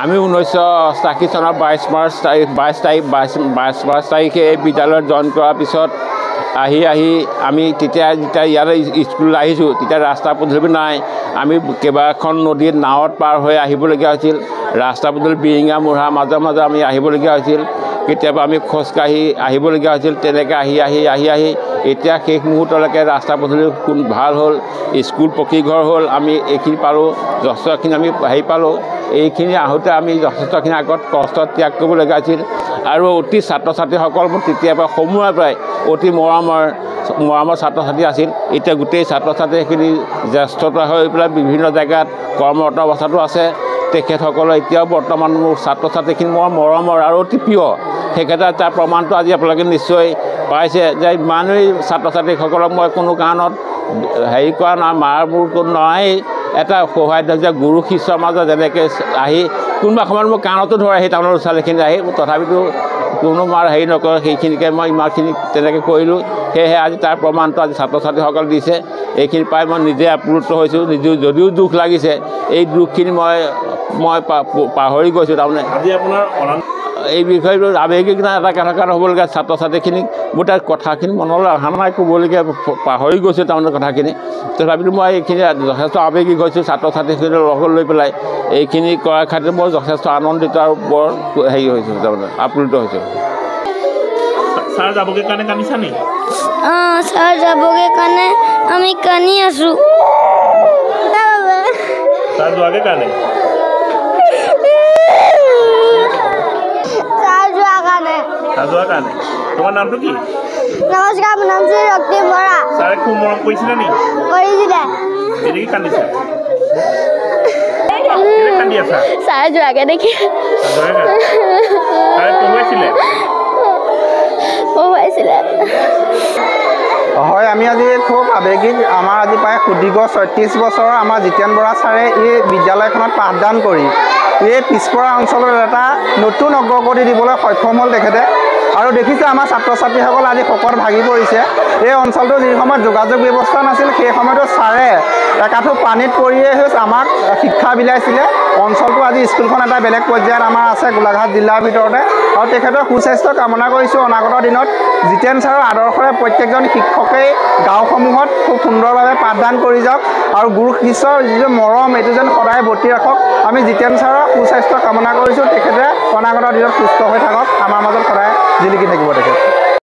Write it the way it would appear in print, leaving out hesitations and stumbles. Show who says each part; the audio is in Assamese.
Speaker 1: আমি 1980 চনৰ 22 মাৰ্চ তাৰিখে এই বিদ্যালয়ত জইন কৰাৰ পিছত আহি আমি যেতিয়া ইয়ালৈ স্কুললৈ আহিছোঁ তেতিয়া ৰাস্তা পদূলি নাই আমি কেইবাখন নদীত নাৱত পাৰ হৈ আহিবলগীয়া হৈছিল ৰাস্তা পদূলি বিৰিঙা মুঢ়া মাজে মাজে আমি আহিবলগীয়া হৈছিল কেতিয়াবা আমি খোজকাঢ়ি আহিবলগীয়া হৈছিল তেনেকৈ আহি এতিয়া শেষ মুহূৰ্তলৈকে ৰাস্তা পদূলি ভাল হ'ল স্কুল পকী ঘৰ হ'ল আমি এইখিনি পালোঁ যথেষ্টখিনি আমি পালোঁ এইখিনি আহোঁতে আমি যথেষ্টখিনি আগত কষ্ট ত্যাগ কৰিবলগীয়া হৈছিল আৰু অতি ছাত্ৰ ছাত্ৰীসকল মোৰ তেতিয়াৰ পৰা সমূহৰ পৰাই অতি মৰমৰ ছাত্ৰ ছাত্ৰী আছিল এতিয়া গোটেই ছাত্ৰ ছাত্ৰীখিনি জ্যেষ্ঠতা হৈ পেলাই বিভিন্ন জেগাত কৰ্মৰত অৱস্থাতো আছে তেখেতসকলে এতিয়াও বৰ্তমান মোৰ ছাত্ৰ ছাত্ৰীখিনি মোৰ মৰমৰ আৰু অতি প্ৰিয় সেইক্ষেত্ৰত তাৰ প্ৰমাণটো আজি আপোনালোকে নিশ্চয় পাইছে যে ইমানেই ছাত্ৰ ছাত্ৰীসকলক মই কোনো কাৰণত হেৰি কৰা নাই মাৰ মোৰ কোনো নাই এটা সৌহাৰ্দ্য যে গুৰু শিষ্যৰ মাজত যেনেকৈ আহি কোনোবা সময়ত মোৰ কাৰণতো ধৰে সেই টাউনৰ ছোৱালীখিনি আহি তথাপিতো কোনো মাৰ হেৰি নকৰে সেইখিনিকে মই ইমানখিনি তেনেকৈ কৰিলোঁ সেয়েহে আজি তাৰ প্ৰমাণটো আজি ছাত্ৰ ছাত্ৰীসকল দিছে এইখিনি পাই মই নিজে আপ্লুত হৈছোঁ যদিও দুখ লাগিছে এই দুখখিনি মই পাহৰি গৈছোঁ তাৰমানে
Speaker 2: আজি আপোনাৰ
Speaker 1: এই বিষয়টো আৱেগিক এটা কথা হ'বলগীয়া ছাত্ৰ ছাত্ৰীখিনিক মোৰ তাৰ কথাখিনি মনলৈ অহা নাই ক'বলগীয়া পাহৰি গৈছোঁ তাৰমানে কথাখিনি তথাপিতো মই এইখিনি যথেষ্ট আৱেগিক হৈছোঁ ছাত্ৰ ছাত্ৰীখিনিৰ লগত লৈ পেলাই এইখিনি কৰাৰ ক্ষেত্ৰত মই যথেষ্ট আনন্দিত আৰু বৰ হেৰি হৈছোঁ তাৰমানে আপ্লুত হৈছোঁ
Speaker 2: ছাৰ যাবগৈ কাৰণে কান্দিছা নি
Speaker 3: ছাৰ যাবগৈ কাৰণে আমি কান্দি আছোঁ
Speaker 2: ছাৰ যোৱাগৈ কাৰণে যোৱাৰ কাৰণে তোমাৰ নামটো কি
Speaker 3: নমস্কাৰ মোৰ নাম শ্ৰী ৰক্তিম বৰা
Speaker 2: ছাৰে খুব মৰম কৰিছিলে নি
Speaker 3: কৰিছিলে
Speaker 2: কেনেকৈ কান্দিছা কান্দি আছা
Speaker 3: ছাৰ যোৱাগৈ দেখি
Speaker 2: ছাৰে পঢ়ুৱাইছিলে
Speaker 4: হয় আমি আজি খুব আৱেগিক আমাৰ আজি প্ৰায় সুদীৰ্ঘ 36 বছৰৰ আমাৰ জিতেন বৰা ছাৰে এই বিদ্যালয়খনত পাঠদান কৰি এই পিছপৰা অঞ্চলৰ এটা নতুন অগ্ৰগতি দিবলৈ সক্ষম হ'ল তেখেতে আৰু দেখিছে আমাৰ ছাত্ৰ ছাত্ৰীসকল আজি শকত ভাগি পৰিছে এই অঞ্চলটো যি সময়ত যোগাযোগ ব্যৱস্থা নাছিল সেই সময়তো ছাৰে একাঠু পানীত পৰিয়ে আমাক শিক্ষা বিলাইছিলে অঞ্চলটো আজি স্কুলখন এটা বেলেগ পৰ্যায়ত আমাৰ আছে গোলাঘাট জিলাৰ ভিতৰতে আৰু তেখেতৰ সুস্বাস্থ্য কামনা কৰিছোঁ অনাগত দিনত জিতেন ছাৰৰ আদৰ্শৰে প্ৰত্যেকজন শিক্ষকেই গাঁওসমূহত খুব সুন্দৰভাৱে পাঠদান কৰি যাওক আৰু গুৰু শিষ্যৰ যিটো মৰম এইটো যেন সদায় বৰ্তি ৰাখক আমি জিতেন ছাৰৰ সুস্বাস্থ্য কামনা কৰিছোঁ তেখেতে অনাগত দিনত সুস্থ হৈ থাকক আমাৰ মাজত সদায় জিলিকি থাকিব তেখেত